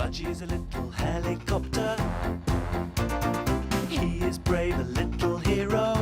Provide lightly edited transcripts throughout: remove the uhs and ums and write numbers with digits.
Budgie's a little helicopter. He is brave, a little hero.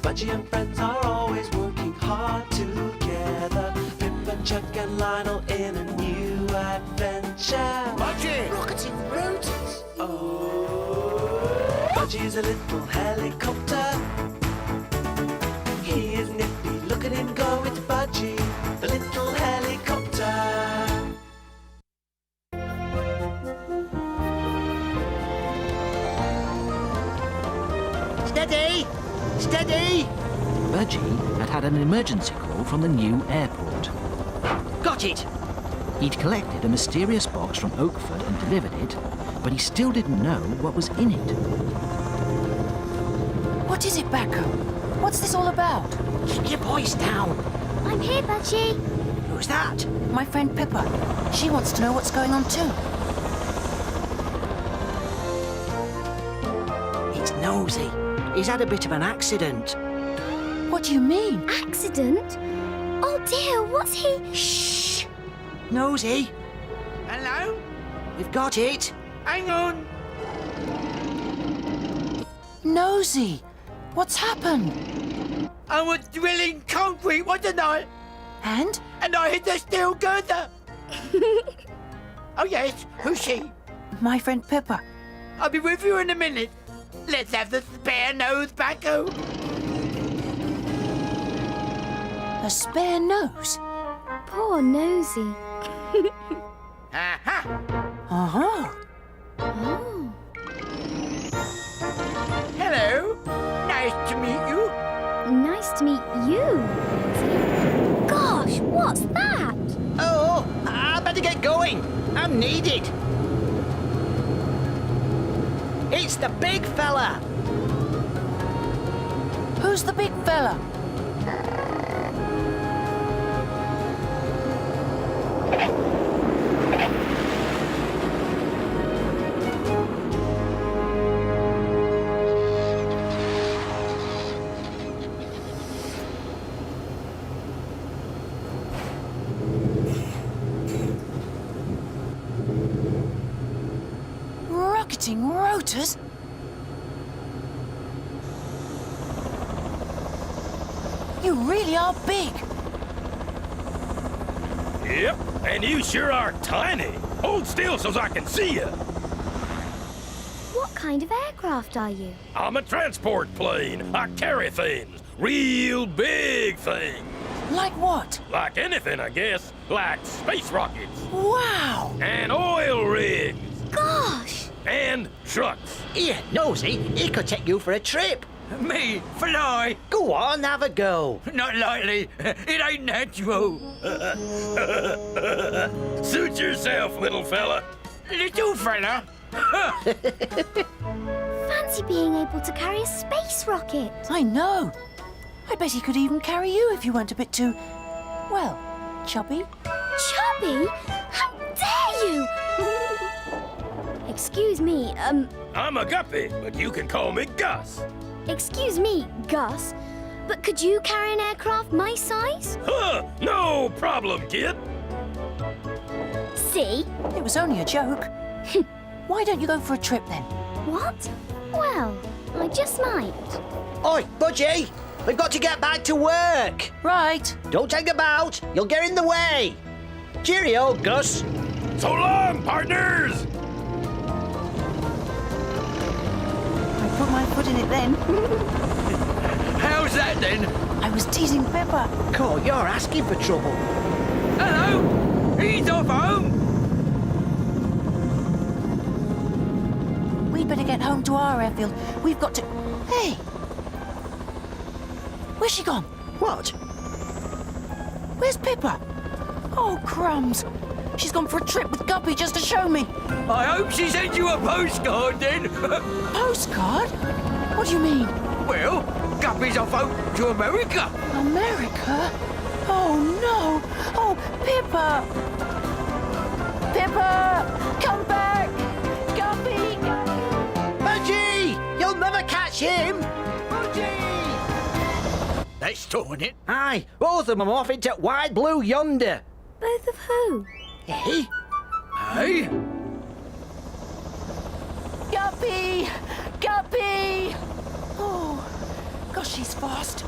Budgie and friends are always working hard together. Pip and Chuck and Lionel in a new adventure. Budgie! Rocketing rotors. Oh, Budgie's a little helicopter. He is nippy, look at him go, it's Budgie, the little helicopter. Steady! Steady! Budgie had had an emergency call from the new airport. Got it! He'd collected a mysterious box from Oakford and delivered it, but he still didn't know what was in it. What is it, Bacco? What's this all about? Keep your voice down. I'm here, Budgie. Who's that? My friend Pippa. She wants to know what's going on too. It's Nosy. He's had a bit of an accident. What do you mean? Accident? Oh dear, what's he? Shh! Nosy, Hello? we've got it. Hang on. Nosy, what's happened? I was drilling concrete, wasn't I? And? And I hit the steel girder. Oh yes, who's she? My friend Pippa. I'll be with you in a minute. Let's have the spare nose Bacco. A spare nose? Poor Nosy. Aha! Uh-huh. Oh. Hello. Nice to meet you. Nice to meet you. Gosh, what's that? Oh, I better get going. I'm needed. It's the big fella. Who's the big fella? Rocketing rotors? You really are big. Yep, and you sure are tiny. Hold still so I can see you. What kind of aircraft are you? I'm a transport plane. I carry things. Real big things. Like what? Like anything, I guess. Like space rockets. Wow! And oil rigs. Gosh! And trucks. Here, Nosy, he could take you for a trip. Me, fly. Go on, have a go. Not likely. It ain't natural. Suit yourself, little fella. Little fella. Fancy being able to carry a space rocket. I know. I bet he could even carry you if you weren't a bit too, well, chubby. Chubby? How dare you! Excuse me, I'm a guppy, but you can call me Gus. excuse me, Gus, but could you carry an aircraft my size? Huh, no problem, kid. See? It was only a joke. Why don't you go for a trip then? What? Well, I just might. Oi, Budgie, we've got to get back to work. Right. Don't hang about, you'll get in the way. Cheerio, Gus. So long, partners! I put my foot in it then. How's that then? I was teasing Pippa. Cool, you're asking for trouble. Hello. He's off home. We'd better get home to our airfield. We've got to... Hey! Where's she gone? What? Where's Pippa? Oh, crumbs. She's gone for a trip with Guppy just to show me. I hope she sent you a postcard then. Postcard? What do you mean? Well, Guppy's off home to America. America? Oh, no. Oh, Pippa. Pippa! Come back! Guppy! Budgie! You'll never catch him! Budgie! That's torn it. Aye, both of them off into wide blue yonder. Both of who? Eh? Hey? Guppy! Guppy! Oh, gosh, she's fast.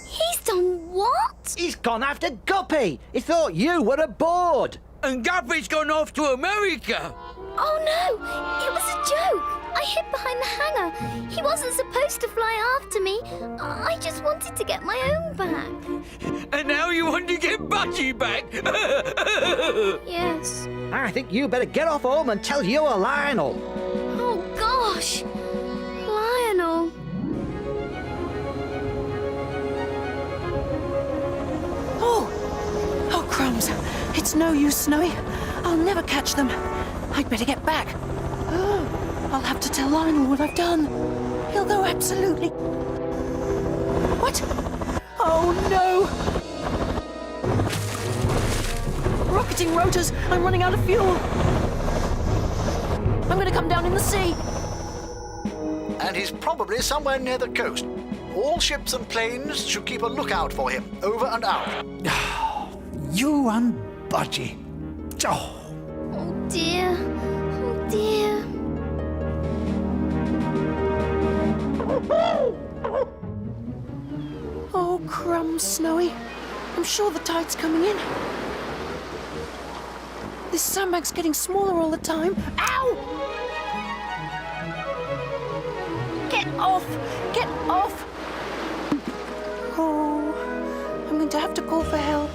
He's done what? He's gone after Guppy. He thought you were aboard. And Guppy's gone off to America. Oh no, it was a joke. I hid behind the hangar. He wasn't supposed to fly after me. I just wanted to get my own back. And now you want to get Budgie back? Yes. I think you better get off home and tell your Lionel. Oh gosh. Lionel. Oh, crumbs. It's no use, Snowy. I'll never catch them. I'd better get back. I'll have to tell Lionel what I've done. He'll go absolutely... What? Oh, no! Rocketing rotors! I'm running out of fuel! I'm gonna come down in the sea! And he's probably somewhere near the coast. All ships and planes should keep a lookout for him. Over and out. You and Budgie. Oh. Oh dear. Oh dear. Oh, crumbs, Snowy. I'm sure the tide's coming in. This sandbag's getting smaller all the time. Ow! Get off! Get off! Oh, I'm going to have to call for help.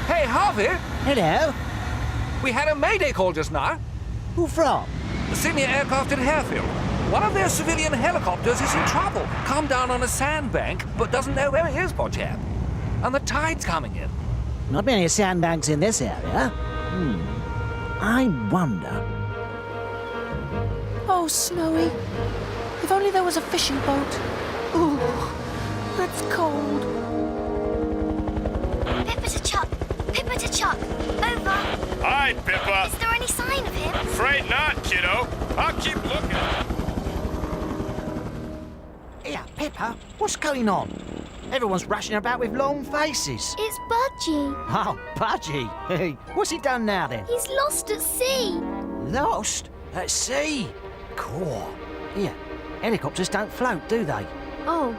Hey, Harvey! Hello? We had a mayday call just now. Who from? The Sydney Aircraft at Harefield. One of their civilian helicopters is in trouble. Come down on a sandbank, but doesn't know where he is, poor chap. And the tide's coming in. Not many sandbanks in this area. I wonder. Oh, Snowy. If only there was a fishing boat. Ooh, that's cold. Pippa to Chuck. Pippa to Chuck. Over. Hi, Pippa. Is there any sign of him? Afraid not, kiddo. I'll keep looking. Here, Pippa, what's going on? Everyone's rushing about with long faces. It's Budgie. Oh, Budgie. Hey, what's he done now then? He's lost at sea. Lost? At sea? Cool. Here, helicopters don't float, do they? Oh,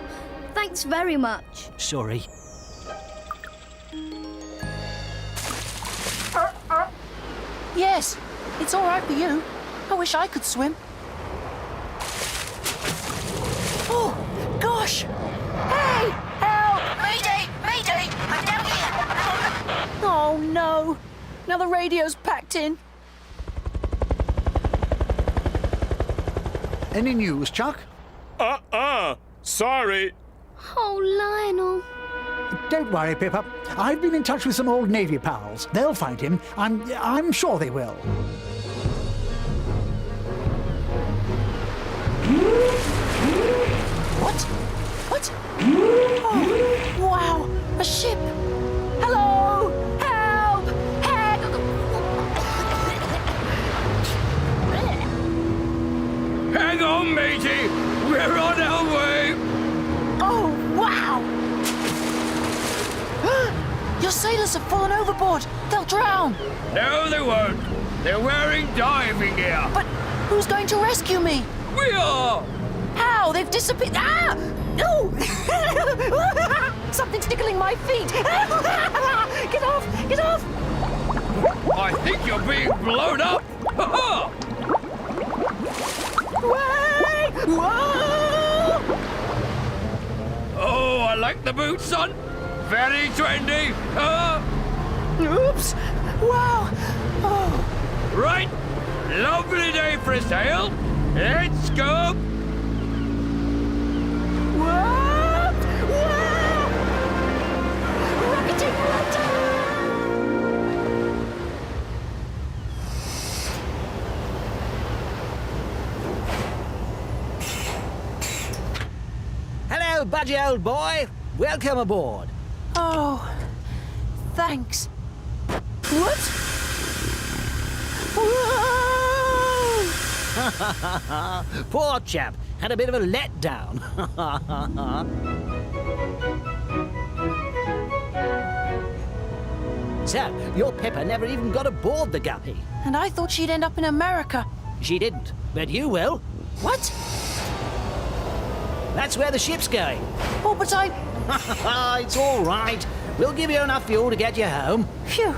thanks very much. Sorry. Yes, it's all right for you. I wish I could swim. Oh, gosh! Hey, help! Mayday! Mayday! I'm down here! Oh, no. Now the radio's packed in. Any news, Chuck? Sorry. Oh, Lionel. Don't worry, Pippa. I've been in touch with some old Navy pals. They'll find him. I'm sure they will. What? What? Oh, wow! A ship! Hello! Help! Hang on, matey. We're on our way. Oh, wow! Your sailors have fallen overboard. They'll drown. No, they won't. They're wearing diving gear. But who's going to rescue me? We are. How? They've disappeared. Ah! No! Something's tickling my feet. Get off! Get off! I think you're being blown up. Wait! Whoa! Oh, I like the boots, son. Very trendy. Oops! Wow! Oh. Right. Lovely day for a sail. Let's go. What? Wow! Rocketing rotor! Hello, Budgie, old boy. Welcome aboard. Oh, thanks. What? Whoa! Poor chap. Had a bit of a letdown. So, your Pippa never even got aboard the Guppy. And I thought she'd end up in America. She didn't, but you will. What? That's where the ship's going. Oh, but I... It's all right. We'll give you enough fuel to get you home. Phew.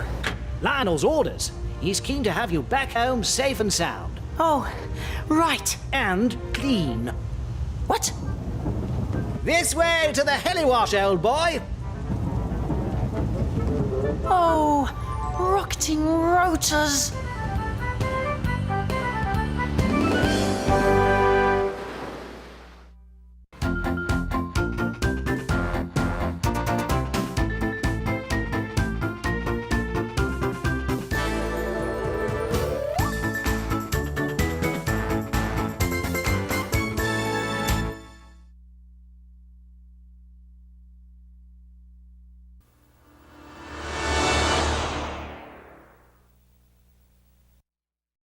Lionel's orders. He's keen to have you back home safe and sound. Oh, right. And clean. What? This way to the heliwash, old boy. Oh, rocketing rotors.